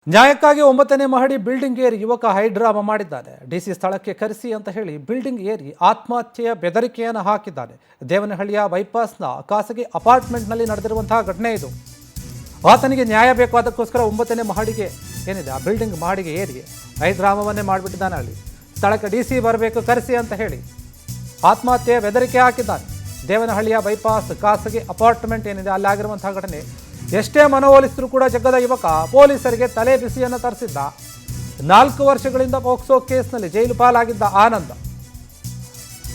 ನ್ಯಾಯಕ್ಕಾಗಿ 9ನೇ ಮಹಡಿ ಬಿಲ್ಡಿಂಗ್ ಏರಿ ಯುವಕ ಹೈಡ್ರಾಮಾ ಮಾಡಿದ್ದಾನೆ. ಡಿಸಿ ಸ್ಥಳಕ್ಕೆ ಕರೆಸಿ ಅಂತ ಹೇಳಿ ಬಿಲ್ಡಿಂಗ್ ಏರಿ ಆತ್ಮಹತ್ಯೆಯ ಬೆದರಿಕೆಯನ್ನು ಹಾಕಿದ್ದಾನೆ. ದೇವನಹಳ್ಳಿಯ ಬೈಪಾಸ್ನ ಖಾಸಗಿ ಅಪಾರ್ಟ್ಮೆಂಟ್ನಲ್ಲಿ ನಡೆದಿರುವಂತಹ ಘಟನೆ ಇದು. ಆತನಿಗೆ ನ್ಯಾಯ ಬೇಕು, ಅದಕ್ಕೋಸ್ಕರ 9ನೇ ಮಹಡಿಗೆ ಏನಿದೆ ಆ ಬಿಲ್ಡಿಂಗ್ ಮಹಡಿಗೆ ಏರಿ ಹೈಡ್ರಾಮವನ್ನೇ ಮಾಡಿಬಿಟ್ಟಿದ್ದಾನೆ. ಅಲ್ಲಿ ಸ್ಥಳಕ್ಕೆ ಡಿಸಿ ಬರಬೇಕು, ಕರೆಸಿ ಅಂತ ಹೇಳಿ ಆತ್ಮಹತ್ಯೆಯ ಬೆದರಿಕೆ ಹಾಕಿದ್ದಾನೆ. ದೇವನಹಳ್ಳಿಯ ಬೈಪಾಸ್ ಖಾಸಗಿ ಅಪಾರ್ಟ್ಮೆಂಟ್ ಏನಿದೆ ಅಲ್ಲಿ ಆಗಿರುವಂತಹ ಘಟನೆ. ಎಷ್ಟೇ ಮನವೊಲಿಸಿದ್ರು ಕೂಡ ಜಗ್ಗದ ಯುವಕ ಪೊಲೀಸರಿಗೆ ತಲೆ ಬಿಸಿಯನ್ನು ತರಿಸಿದ್ದ. 4 ವರ್ಷಗಳಿಂದ ಪೋಕ್ಸೋ ಕೇಸ್ನಲ್ಲಿ ಜೈಲು ಪಾಲಾಗಿದ್ದ ಆನಂದ್.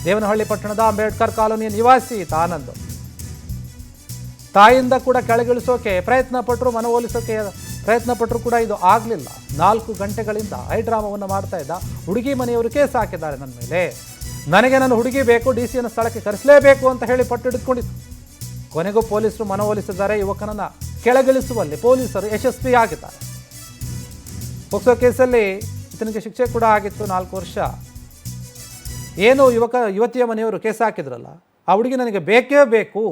ದೇವನಹಳ್ಳಿ ಪಟ್ಟಣದ ಅಂಬೇಡ್ಕರ್ ಕಾಲೋನಿಯ ನಿವಾಸಿ ಈತ ಆನಂದ್. ತಾಯಿಯಿಂದ ಕೂಡ ಕೆಳಗಿಳಿಸೋಕೆ ಪ್ರಯತ್ನ ಪಟ್ಟರು, ಮನವೊಲಿಸೋಕೆ ಪ್ರಯತ್ನ ಪಟ್ಟರು ಕೂಡ ಇದು ಆಗಲಿಲ್ಲ. 4 ಗಂಟೆಗಳಿಂದ ಹೈಡ್ರಾಮವನ್ನು ಮಾಡ್ತಾ ಇದ್ದ. ಹುಡುಗಿ ಮನೆಯವರು ಕೇಸ್ ಹಾಕಿದ್ದಾರೆ ನನ್ನ ಮೇಲೆ. ನನಗೆ ನನ್ನ ಹುಡುಗಿ ಬೇಕು, ಡಿಸಿಯನ್ನು ಸ್ಥಳಕ್ಕೆ ಕರೆಸಲೇಬೇಕು ಅಂತ ಹೇಳಿ ಪಟ್ಟು ಹಿಡಿದುಕೊಂಡಿತ್ತು. ಕೊನೆಗೂ ಪೊಲೀಸರು ಮನವೊಲಿಸಿದ್ದಾರೆ. ಯುವಕನನ್ನ ಕೆಳಗಿಳಿಸುವಲ್ಲಿ ಪೊಲೀಸರು ಯಶಸ್ವಿಯಾಗಿದ್ದಾರೆ. ಪೋಕ್ಸೋ ಕೇಸಲ್ಲಿ ಈತನಿಗೆ ಶಿಕ್ಷೆ ಕೂಡ ಆಗಿತ್ತು, 4 ವರ್ಷ. ಏನು ಯುವತಿಯ ಮನೆಯವರು ಕೇಸ್ ಹಾಕಿದ್ರಲ್ಲ, ಆ ಹುಡುಗಿ ನನಗೆ ಬೇಕೇ ಬೇಕು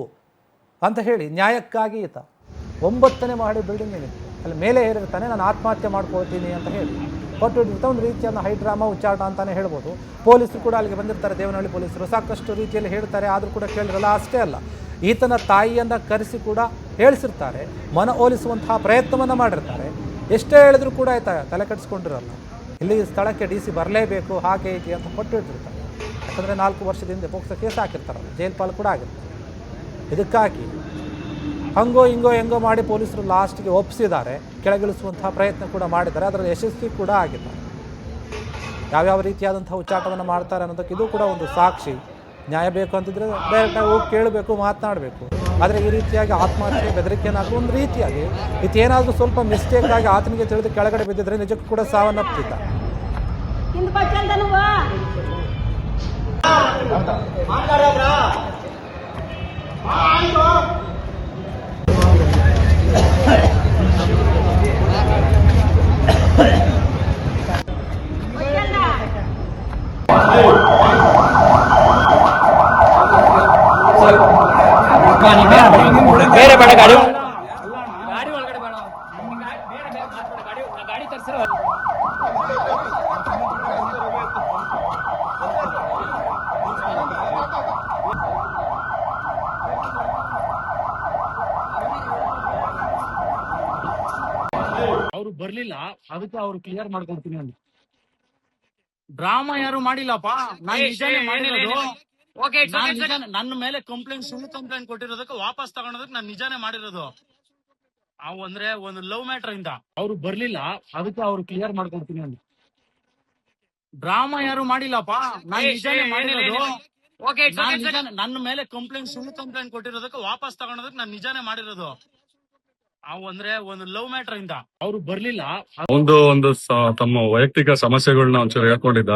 ಅಂತ ಹೇಳಿ ನ್ಯಾಯಕ್ಕಾಗಿ ಈತ 9ನೇ ಮಹಡಿ ಬಿಲ್ಡಿಂಗ್ ಏನಿತ್ತು ಅಲ್ಲಿ ಮೇಲೆ ಏರಿರ್ತಾನೆ. ನಾನು ಆತ್ಮಹತ್ಯೆ ಮಾಡ್ಕೊಳ್ತೀನಿ ಅಂತ ಹೇಳಿ ಪಟ್ಟು ಹಿಡಿದಿರ್ತ. ಒಂದು ರೀತಿಯ ಹೈಡ್ರಾಮಾ ಉಚ್ಚಾಟ ಅಂತಲೇ ಹೇಳ್ಬೋದು. ಪೊಲೀಸರು ಕೂಡ ಅಲ್ಲಿಗೆ ಬಂದಿರ್ತಾರೆ. ದೇವನಹಳ್ಳಿ ಪೊಲೀಸರು ಸಾಕಷ್ಟು ರೀತಿಯಲ್ಲಿ ಹೇಳ್ತಾರೆ, ಆದರೂ ಕೂಡ ಕೇಳಿರಲ್ಲ. ಅಷ್ಟೇ ಅಲ್ಲ, ಈತನ ತಾಯಿಯನ್ನು ಕರೆಸಿ ಕೂಡ ಹೇಳಿಸಿರ್ತಾರೆ, ಮನವೊಲಿಸುವಂತಹ ಪ್ರಯತ್ನವನ್ನು ಮಾಡಿರ್ತಾರೆ. ಎಷ್ಟೇ ಹೇಳಿದ್ರು ಕೂಡ ತಲೆ ಕೆಡಿಸ್ಕೊಂಡಿರಲ್ಲ. ಇಲ್ಲಿ ಸ್ಥಳಕ್ಕೆ ಡಿಸಿ ಬರಲೇಬೇಕು, ಹಾಗೆ ಹೀಗೆ ಅಂತ ಪಟ್ಟು ಇಟ್ಟಿರ್ತಾರೆ. ಯಾಕಂದರೆ 4 ವರ್ಷದಿಂದ ಪೋಕ್ಸೋ ಕೇಸ್ ಹಾಕಿರ್ತಾರಲ್ಲ, ಜೈಲು ಪಾಲು ಕೂಡ ಆಗಿರ್ತಾರೆ. ಇದಕ್ಕಾಗಿ ಹಂಗೋ ಹೆಂಗೋ ಮಾಡಿ ಪೊಲೀಸರು ಲಾಸ್ಟ್ಗೆ ಒಪ್ಪಿಸಿದ್ದಾರೆ. ಕೆಳಗಿಳಿಸುವಂತಹ ಪ್ರಯತ್ನ ಕೂಡ ಮಾಡಿದ್ದಾರೆ, ಅದರ ಯಶಸ್ವಿ ಕೂಡ ಆಗಿದ್ದಾರೆ. ಯಾವ್ಯಾವ ರೀತಿಯಾದಂತಹ ಉಚ್ಚಾಟವನ್ನು ಮಾಡ್ತಾರೆ ಅನ್ನೋದಕ್ಕೆ ಇದು ಕೂಡ ಒಂದು ಸಾಕ್ಷಿ. ನ್ಯಾಯ ಬೇಕು ಅಂತಿದ್ರೆ ಡೈರೆಕ್ಟಾಗಿ ಹೋಗಿ ಕೇಳಬೇಕು, ಮಾತನಾಡಬೇಕು. ಆದರೆ ಈ ರೀತಿಯಾಗಿ ಆತ್ಮಹತ್ಯೆ ಬೆದರಿಕೆನಾದರೂ ಒಂದು ರೀತಿಯಾಗಿ ಇದೇನಾದರೂ ಸ್ವಲ್ಪ ಮಿಸ್ಟೇಕ್ ಆಗಿ ಆತನಿಗೆ ತಿಳಿದು ಕೆಳಗಡೆ ಬಿದ್ದಿದ್ರೆ ನಿಜಕ್ಕೂ ಕೂಡ ಸಾವನ್ನಪ್ಪಿದ್ದ. ಬೇರೆ ಬೇಡ ಗಾಡಿ ಒಳಗಡೆ ಬೇಡ, ಗಾಡಿ ತರಿಸಿರೋ. ಅವ್ರು ಬರ್ಲಿಲ್ಲ, ಅದಕ್ಕೆ ಅವ್ರು ಕ್ಲಿಯರ್ ಮಾಡ್ಕೊಡ್ತೀನಿ ಅಂತ. ಡ್ರಾಮಾ ಯಾರು ಮಾಡಿಲ್ಲಪ್ಪ, ನಾನು ನಿಜಾನೇ ಮಾಡಿರೋದು. ನನ್ನ ಮೇಲೆ ಕಂಪ್ಲೇಂಟ್, ಸುಳ್ಳು ಕಂಪ್ಲೇಂಟ್ ಕೊಟ್ಟಿರೋದಕ್ಕೆ ವಾಪಸ್ ತಗೊಳೋದಕ್ಕೆ ನಾನು ನಿಜಾನೇ ಮಾಡಿರೋದು. ಅವು ಅಂದ್ರೆ ಒಂದು ಲವ್ ಮ್ಯಾಟರ್ ಇಂದ ಅವ್ರು ಬರ್ಲಿಲ್ಲ, ಅದಕ್ಕೆ ಅವ್ರು ಕ್ಲಿಯರ್ ಮಾಡ್ಕೊಡ್ತೀನಿ ಅಂತ. ಡ್ರಾಮಾ ಯಾರು ಮಾಡಿಲ್ಲಪ್ಪ, ನಾನು ನಿಜಾನೇ ಮಾಡಿರೋದು. ನನ್ನ ಮೇಲೆ ಕಂಪ್ಲೇಂಟ್, ಸುಳ್ಳು ಕಂಪ್ಲೇಂಟ್ ಕೊಟ್ಟಿರೋದಕ್ಕೆ ವಾಪಸ್ ತಗೊಳೋದಕ್ಕೆ ನಾನು ನಿಜಾನೇ ಮಾಡಿರೋದು. ಅವು ಅಂದ್ರೆ ಒಂದು ಲವ್ ಮ್ಯಾಟರ್ ಇಂದ ಅವ್ರು ಬರ್ಲಿಲ್ಲ. ಒಂದು ತಮ್ಮ ವೈಯಕ್ತಿಕ ಸಮಸ್ಯೆಗಳನ್ನ ಒಂಚೂರು ಹೇಳ್ಕೊಂಡಿದ್ದ.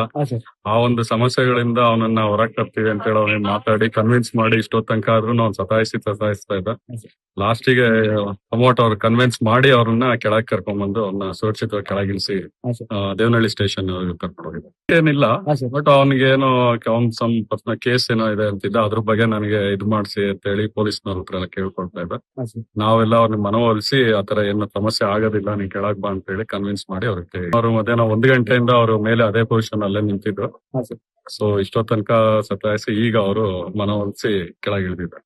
ಆ ಒಂದು ಸಮಸ್ಯೆಗಳಿಂದ ಅವನನ್ನ ಹೊರಗೆ ತರ್ತೀವಿ ಅಂತ ಹೇಳಿ ಅವ್ನಿಗೆ ಮಾತಾಡಿ ಕನ್ವಿನ್ಸ್ ಮಾಡಿ ಇಷ್ಟೊತ್ತು ತನಕ ಆದ್ರೂ ಅವ್ನು ಸತಾಯಿಸ್ತಾ ಇದ್ದ. ಲಾಸ್ಟಿಗೆ ಅಮೌಂಟ್ ಅವ್ರು ಕನ್ವಿನ್ಸ್ ಮಾಡಿ ಅವ್ರನ್ನ ಕೆಳಗೆ ಕರ್ಕೊಂಡ್ಬಂದು ಅವ್ರನ್ನ ಸುರಕ್ಷಿತವಾಗಿ ಕೆಳಗಿಳಿಸಿ ದೇವನಹಳ್ಳಿ ಸ್ಟೇಷನ್ ಕರ್ಕೊಂಡು ಹೋಗಿದ್ದ. ಏನಿಲ್ಲ, ಬಟ್ ಅವನಿಗೇನೋ ಸಮ್ ಪರ್ಸನಲ್ ಕೇಸ್ ಏನೋ ಇದೆ ಅಂತಿದ್ದ. ಅದ್ರ ಬಗ್ಗೆ ನನಗೆ ಇದು ಮಾಡಿಸಿ ಅಂತ ಹೇಳಿ ಪೊಲೀಸ್ನವ್ರ ಹತ್ರ ಎಲ್ಲ ಕೇಳ್ಕೊಳ್ತಾ ಇದ್ದ. ನಾವೆಲ್ಲ ಅವ್ರಿಗೆ ಮನವೊಲಿಸಿ ಆತರ ಏನು ಸಮಸ್ಯೆ ಆಗೋದಿಲ್ಲ, ನೀನ್ ಕೆಳಗ್ ಬಾ ಅಂತ ಹೇಳಿ ಕನ್ವಿನ್ಸ್ ಮಾಡಿ ಅವ್ರಿಗೆ ಅವ್ರು ಮಧ್ಯಾಹ್ನ 1 ಗಂಟೆಯಿಂದ ಅವರು ಮೇಲೆ ಅದೇ ಪೊಸಿಷನ್ ಅಲ್ಲೇ ನಿಂತಿದ್ರು. ಸೊ ಇಷ್ಟೋ ತನಕ ಸತಾಯಿಸಿ ಈಗ ಅವರು ಮನವೊಲಿಸಿ ಕೆಳಗಿಳಿದಿದ್ದಾರೆ.